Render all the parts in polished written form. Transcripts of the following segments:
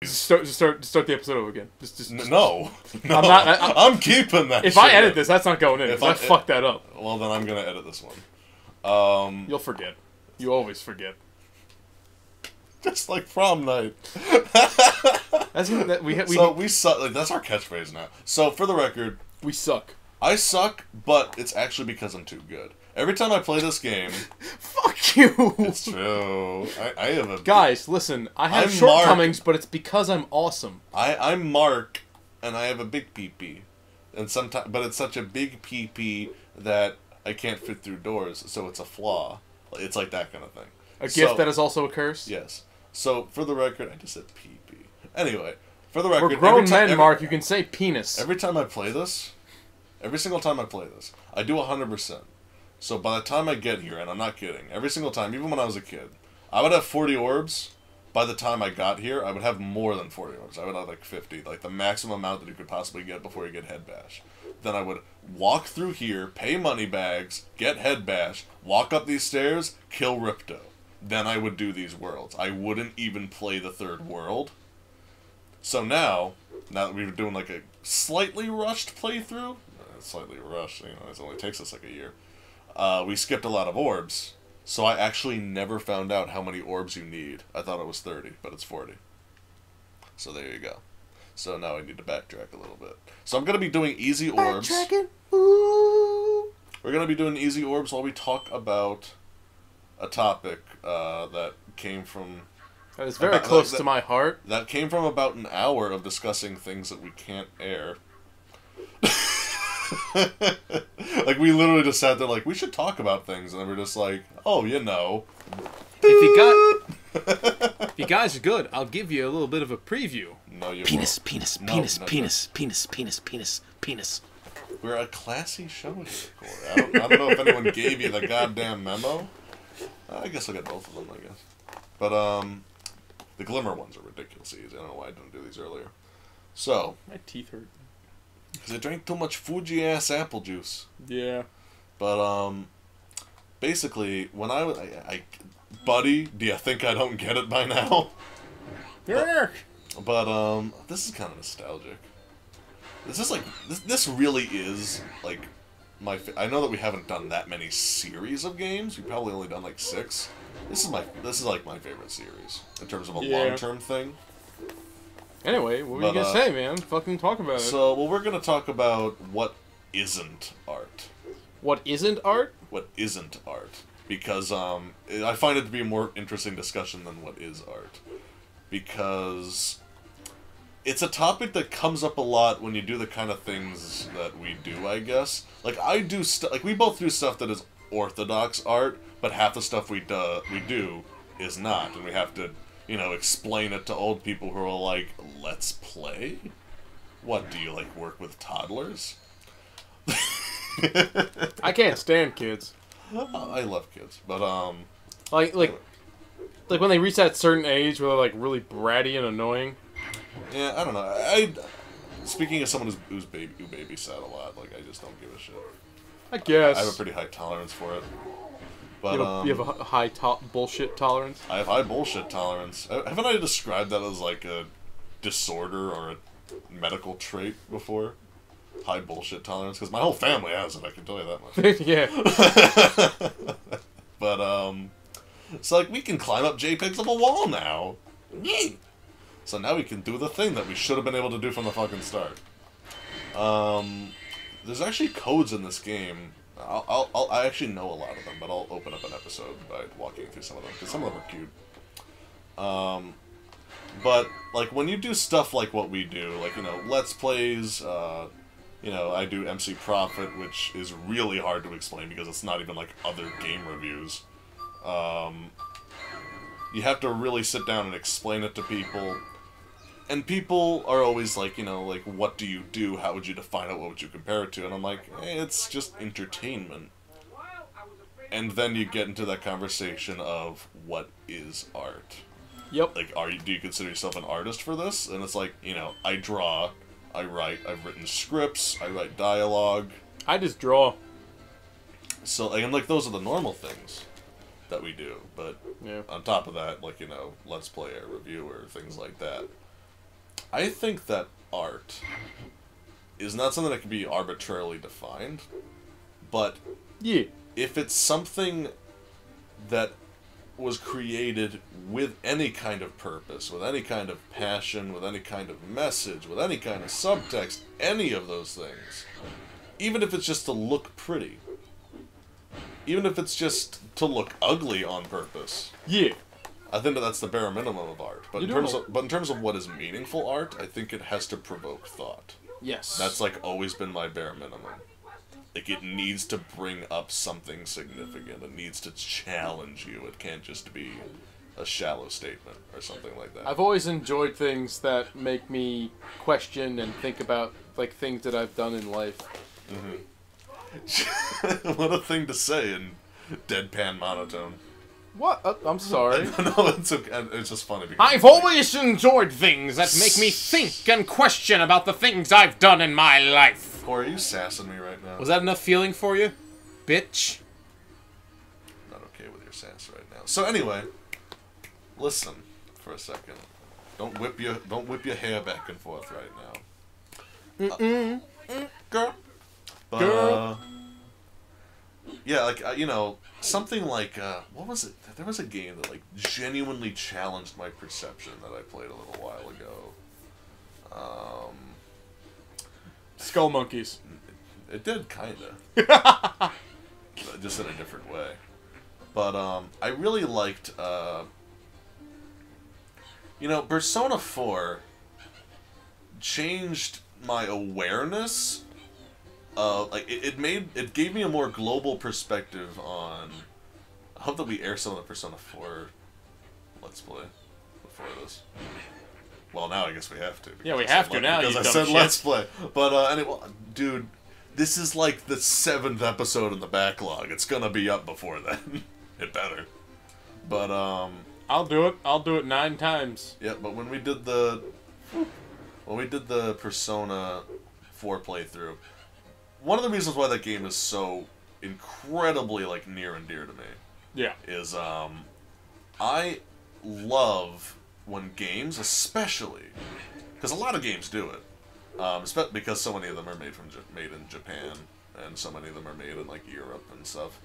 Just start the episode over again. No. I'm keeping that. If I edit this, that's not going in. If I fuck that up. Well, then I'm gonna edit this one. You'll forget. You always forget. Just like prom night. We suck. Like, that's our catchphrase now. So for the record, we suck. I suck, but it's actually because I'm too good. Every time I play this game... Fuck you! It's true. I have a... Guys, listen. I have shortcomings, but it's because I'm awesome. I'm Mark, and I have a big pee-pee. But it's such a big pee-pee that I can't fit through doors, so it's a flaw. It's like that kind of thing. A gift that is also a curse? Yes. So, for the record... I just said pee-pee. Anyway, for the record... We're grown men, Mark. You can say penis. Every time I play this... Every single time I play this, I do 100%. So by the time I get here, and I'm not kidding, every single time, even when I was a kid, I would have 40 orbs. By the time I got here, I would have more than 40 orbs. I would have like 50, like the maximum amount that you could possibly get before you get head bash. Then I would walk through here, pay money bags, get head bash, walk up these stairs, kill Ripto. Then I would do these worlds. I wouldn't even play the third world. So now that we're doing like a slightly rushed playthrough, slightly rushed, you know, it only takes us like a year. We skipped a lot of orbs, so I actually never found out how many orbs you need. I thought it was 30, but it's 40. So there you go. So now I need to backtrack a little bit. So I'm going to be doing easy orbs. Backtracking. Ooh. We're going to be doing easy orbs while we talk about a topic that came from... That is very close to my heart. That came from about an hour of discussing things that we can't air. Like, we literally just sat there like, we should talk about things, and then we're just like, oh, you know. If you guys are good, I'll give you a little bit of a preview. No, you penis, won't. Penis, no, penis, no, penis, no. penis, penis, penis, penis. We're a classy show here, Corey. I don't know if anyone gave you the goddamn memo. I guess I'll get both of them, I guess. But, the Glimmer ones are ridiculous easy. I don't know why I didn't do these earlier. So. My teeth hurt. Because I drank too much Fuji-ass apple juice. Yeah. But, basically, when buddy, do you think I don't get it by now? Yeah. But, this is kind of nostalgic. This is like, this really is, like, I know that we haven't done that many series of games. We've probably only done, like, 6. This is like my favorite series, in terms of a long-term thing. Anyway, what were you gonna say, man? Fucking talk about it. So, well, we're gonna talk about what isn't art. What isn't art? What isn't art. Because, I find it to be a more interesting discussion than what is art. Because it's a topic that comes up a lot when you do the kind of things that we do, I guess. Like, we both do stuff that is orthodox art, but half the stuff we do is not, and we have to, you know, explain it to old people who are like, let's play? What, do you, like, work with toddlers? I can't stand kids. I love kids, but, Like when they reach that certain age where they're, like, really bratty and annoying. Yeah, I don't know. Speaking as someone who babysat a lot, like, I just don't give a shit. I guess. I have a pretty high tolerance for it. But, you have a high bullshit tolerance? I have high bullshit tolerance. Haven't I described that as, like, a disorder or a medical trait before? High bullshit tolerance? Because my whole family has it, I can tell you that much. Yeah. But, so, like, we can climb up JPEGs of a wall now. Yay! So now we can do the thing that we should have been able to do from the fucking start. There's actually codes in this game. I actually know a lot of them, but I'll open up an episode by walking through some of them, because some of them are cute. But, like, when you do stuff like what we do, like, you know, Let's Plays, you know, I do EmceeProphIt, which is really hard to explain because it's not even, like, other game reviews. You have to really sit down and explain it to people. And people are always like, you know, like, what do you do? How would you define it? What would you compare it to? And I'm like, hey, it's just entertainment. And then you get into that conversation of what is art. Yep. Like, do you consider yourself an artist for this? And it's like, you know, I draw, I write, I've written scripts, I write dialogue. I just draw. So, and like, those are the normal things that we do. But yeah. On top of that, like, you know, Let's Play or review or things like that. I think that art is not something that can be arbitrarily defined, but Yeah. if it's something that was created with any kind of purpose, with any kind of passion, with any kind of message, with any kind of subtext, any of those things, even if it's just to look pretty, even if it's just to look ugly on purpose, Yeah. I think that's the bare minimum of art. But in terms of what is meaningful art, I think it has to provoke thought. Yes. That's like always been my bare minimum. Like, it needs to bring up something significant. It needs to challenge you. It can't just be a shallow statement or something like that. I've always enjoyed things that make me question and think about, like, things that I've done in life. Mm-hmm. What a thing to say in deadpan monotone. What? I'm sorry. No, it's okay. It's just funny. Because I've always enjoyed things that make me think and question about the things I've done in my life. Corey, are you sassing me right now? Was that enough feeling for you? Bitch. Not okay with your sass right now. So anyway, listen for a second. Don't whip your hair back and forth right now. Girl. But, Girl. yeah, like, something like, what was it? There was a game that, like, genuinely challenged my perception that I played a little while ago. Skull Monkeys. It did, kinda. Just in a different way. But, I really liked, Persona 4 changed my awareness. It gave me a more global perspective on. I hope that we air some of the Persona 4 Let's Play before this. Well, now I guess we have to. Yeah, we have to now. Because I said Let's Play. But anyway, dude, this is like the 7th episode in the backlog. It's gonna be up before then. It better. But I'll do it. I'll do it 9 times. yeah, but when we did the Persona 4 playthrough, one of the reasons why that game is so incredibly, like, near and dear to me, Yeah. is I love when games, especially, because a lot of games do it, because so many of them are made in Japan, and so many of them are made in, like, Europe and stuff.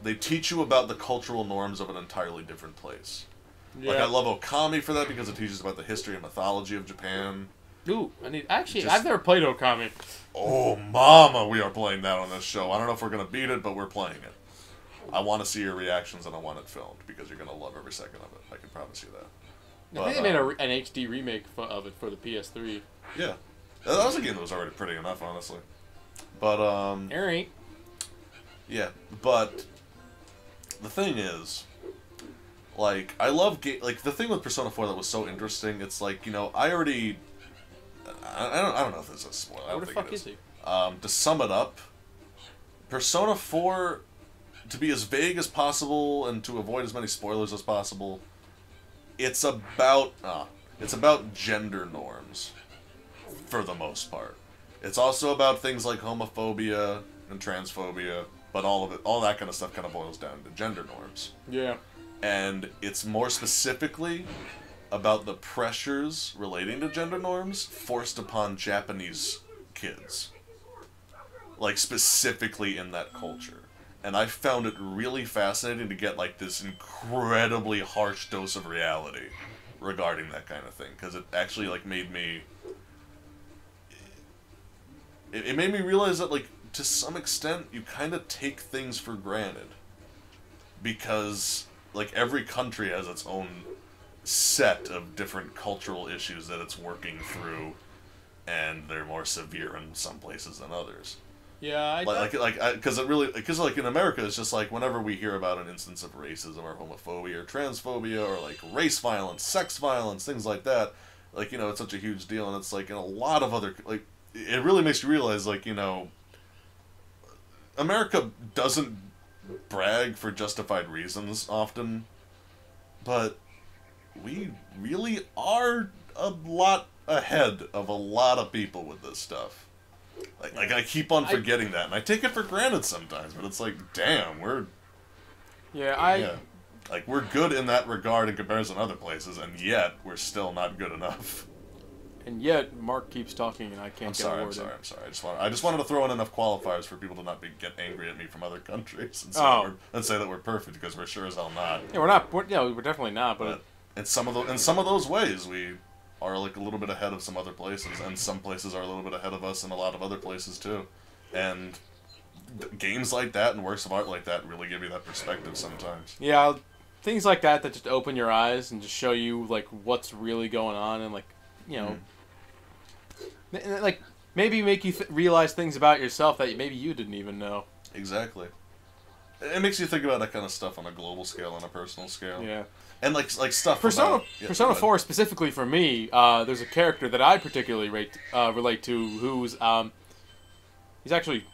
They teach you about the cultural norms of an entirely different place. Yeah. Like, I love Okami for that because it teaches about the history and mythology of Japan. Ooh, I've never played Okami. Oh, mama, we are playing that on this show. I don't know if we're going to beat it, but we're playing it. I want to see your reactions, and I want it filmed, because you're going to love every second of it. I can promise you that. I think they made an HD remake of it for the PS3. Yeah. That was a game that was already pretty enough, honestly. But, Alright. yeah, but the thing is, like, I love like, the thing with Persona 4 that was so interesting, it's like, I already... I don't know if this is a spoiler. I don't think it is. He? To sum it up, Persona 4, to be as vague as possible and to avoid as many spoilers as possible, it's about gender norms, for the most part. It's also about things like homophobia and transphobia, but all that kind of stuff kind of boils down to gender norms. Yeah. And it's more specifically about the pressures relating to gender norms forced upon Japanese kids. Like, specifically in that culture. And I found it really fascinating to get, like, this incredibly harsh dose of reality regarding that kind of thing. Because it actually, like, made me... It made me realize that, like, to some extent, you kind of take things for granted. Because, like, every country has its own set of different cultural issues that it's working through, and they're more severe in some places than others. Yeah, because in America, it's just like whenever we hear about an instance of racism or homophobia or transphobia or like race violence, sex violence, things like that, like, it's such a huge deal, and it's like in a lot of other, like, it really makes you realize, like, America doesn't brag for justified reasons often, but we really are a lot ahead of a lot of people with this stuff. Like I keep on forgetting that, and I take it for granted sometimes, but it's like, damn, we're... Yeah, Like, we're good in that regard in comparison to other places, and yet we're still not good enough. And yet, Mark keeps talking, and I can't get a word in. I'm sorry. I just wanted to throw in enough qualifiers for people to not get angry at me from other countries and say that we're perfect, because we're sure as hell not. Yeah, we're not. We're definitely not. But in some of those ways, we are like a little bit ahead of some other places, and some places are a little bit ahead of us in a lot of other places too. And games like that and works of art like that really give you that perspective sometimes. Yeah, things like that just open your eyes and just show you like what's really going on, and like, you know, like maybe make you realize things about yourself that maybe you didn't even know. Exactly. It makes you think about that kind of stuff on a global scale and a personal scale. Yeah. And like stuff. Persona 4 specifically for me, there's a character that I particularly relate to who's he's actually,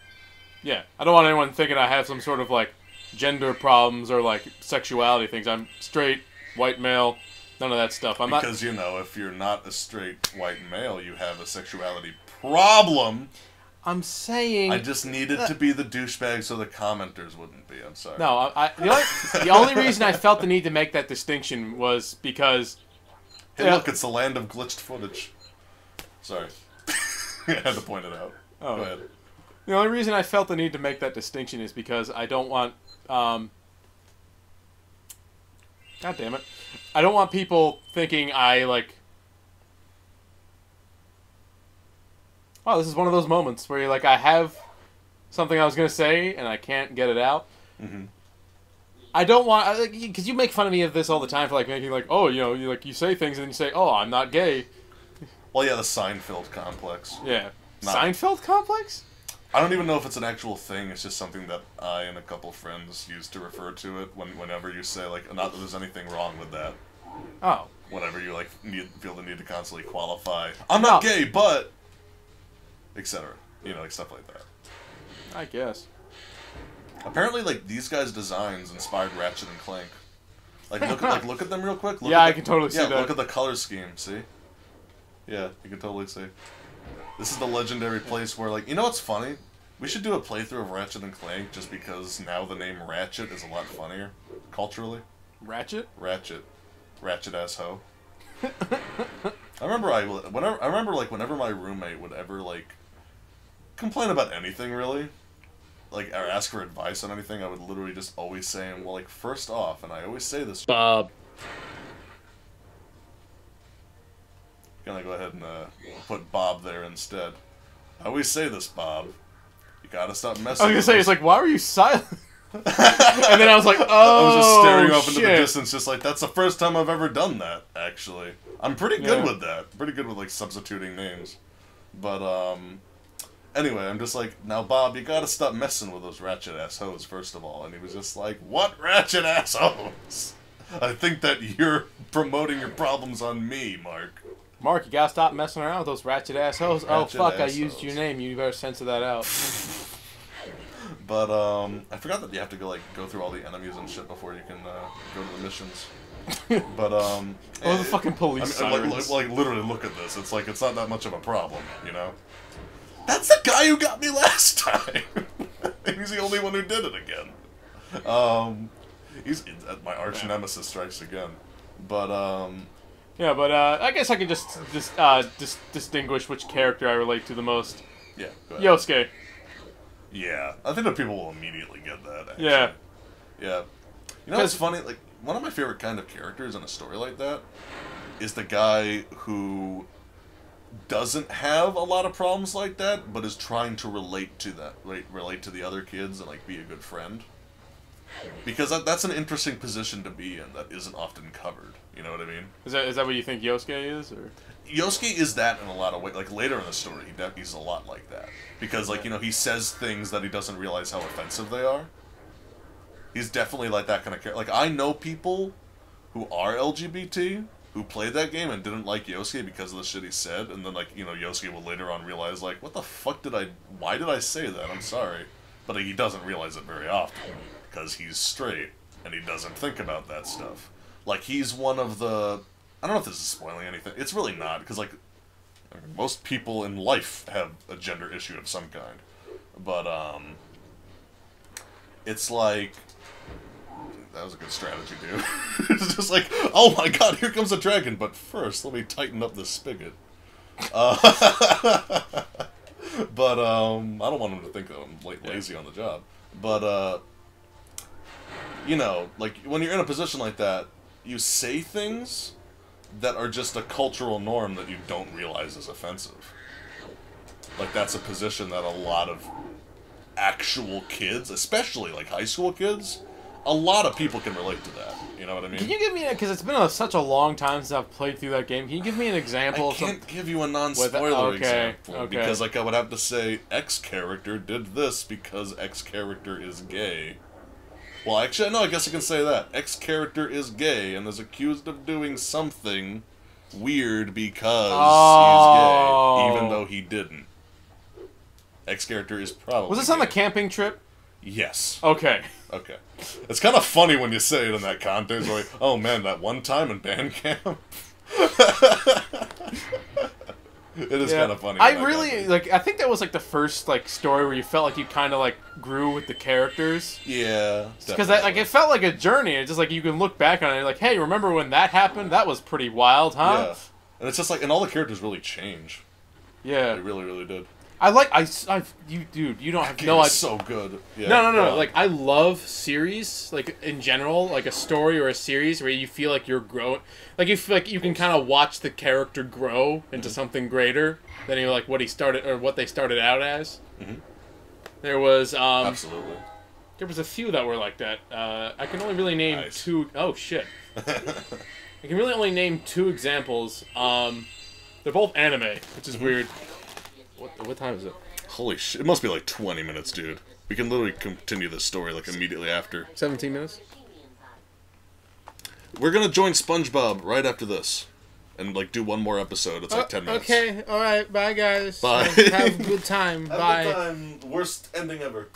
yeah. I don't want anyone thinking I have some sort of like gender problems or like sexuality things. I'm straight, white male, none of that stuff. Because you know, if you're not a straight white male, you have a sexuality problem. I'm saying... I just needed to be the douchebag so the commenters wouldn't be. I'm sorry. No, the only reason I felt the need to make that distinction was because... Hey, look, it's the land of glitched footage. Sorry. I had to point it out. Oh. Go ahead. The only reason I felt the need to make that distinction is because I don't want... God damn it. I don't want people thinking I, like... Oh, this is one of those moments where you're like, I have something I was going to say, and I can't get it out. Mm-hmm. I don't want... Because you make fun of me of this all the time for, like, making, like, oh, you know, you say things, and then you say, oh, I'm not gay. Well, yeah, the Seinfeld complex. Yeah. Seinfeld complex? I don't even know if it's an actual thing. It's just something that I and a couple friends use to refer to it whenever you say, like, not that there's anything wrong with that. Oh. Whenever you, like, feel the need to constantly qualify. I'm not gay, but... etc. You know, like stuff like that. I guess. Apparently, like, these guys' designs inspired Ratchet and Clank. Like, look at them real quick. Yeah, I can totally see that. Yeah, look at the color scheme. See? Yeah, you can totally see. This is the legendary place where, like, you know what's funny? We should do a playthrough of Ratchet and Clank just because now the name Ratchet is a lot funnier culturally. Ratchet? Ratchet. Ratchet ass hoe. I remember whenever my roommate would ever like complain about anything really, like or ask for advice on anything, I would literally just always say, well, like, first off, and I always say this, Bob. Gonna go ahead and put Bob there instead. I always say this, Bob. You gotta stop messing. I was gonna say, it's like, why were you silent? And then I was like, oh, I was just staring off into the distance, just like, that's the first time I've ever done that, actually. I'm pretty good with that. Pretty good with, like, substituting names. But, anyway, I'm just like, now, Bob, you gotta stop messing with those ratchet-ass hoes, first of all. And he was just like, what ratchet-ass hoes? I think that you're promoting your problems on me, Mark. Mark, you gotta stop messing around with those ratchet-ass hoes. Oh, fuck, I used your name. You better censor that out. But, I forgot that you have to go through all the enemies and shit before you can, go to the missions. But, oh, the fucking police sirens. Like, literally, look at this. It's like, it's not that much of a problem, you know? That's the guy who got me last time! He's the only one who did it again. He's my arch nemesis strikes again. But, yeah, but, I guess I can just distinguish which character I relate to the most. Yeah, go ahead. Yosuke. Yeah, I think that people will immediately get that, actually. Yeah. Yeah. You know what's funny? Like, one of my favorite kind of characters in a story like that is the guy who doesn't have a lot of problems like that, but is trying to relate to that, relate to the other kids and, like, be a good friend. Because that's an interesting position to be in that isn't often covered. You know what I mean? Is that what you think Yosuke is, or? Yosuke is that in a lot of ways. Like, later in the story, he's a lot like that. Because, like, you know, he says things that he doesn't realize how offensive they are. He's definitely, like, that kind of character. Like, I know people who are LGBT who played that game and didn't like Yosuke because of the shit he said, and then, like, you know, Yosuke will later on realize, like, what the fuck why did I say that? I'm sorry. But, like, he doesn't realize it very often, because he's straight, and he doesn't think about that stuff. Like, he's one of the... I don't know if this is spoiling anything. It's really not, because, like, most people in life have a gender issue of some kind. But, it's like... that was a good strategy, dude. It's just like, oh my god, here comes a dragon, but first, let me tighten up this spigot. But, I don't want him to think that I'm lazy on the job. But, you know, like, when you're in a position like that, you say things that are just a cultural norm that you don't realize is offensive. Like, that's a position that a lot of actual kids, especially, like, high school kids, a lot of people can relate to that. You know what I mean? Can you give me, because it's been such a long time since I've played through that game, can you give me an example? I can't give you a non-spoiler example, okay. because, like, I would have to say, X character did this because X character is gay. Well, actually, no, I guess I can say that. X character is gay and is accused of doing something weird because he's gay, even though he didn't. X character is probably Was this gay. on the camping trip? Yes. Okay. Okay. It's kind of funny when you say it in that context, like, oh man, that one time in band camp. It is kind of funny. I really, like, I think that was, like, the first, like, story where you felt like you kind of, like, grew with the characters. Yeah. Because, like, it felt like a journey. It's just, like, you can look back on it and like, hey, remember when that happened? That was pretty wild, huh? Yeah. And it's just, like, and all the characters really change. Yeah. They really, really did. Dude, you don't have No, it's so good. Yeah, no. Like, I love series, like, in general, like a story or a series where you feel like you're growing. Like, you feel like you can kind of watch the character grow into something greater than like what he started or what they started out as. Mm-hmm. There was absolutely. There was a few that were like that. I can only really name two. Oh shit! I can really only name two examples. They're both anime, which is weird. What time is it? Holy shit. It must be like 20 minutes, dude. We can literally continue this story like immediately after. 17 minutes? We're gonna join SpongeBob right after this. And like do one more episode. It's like 10 minutes. Okay, alright, bye guys. Bye. Have a good time. Bye. Have a good time. Worst ending ever.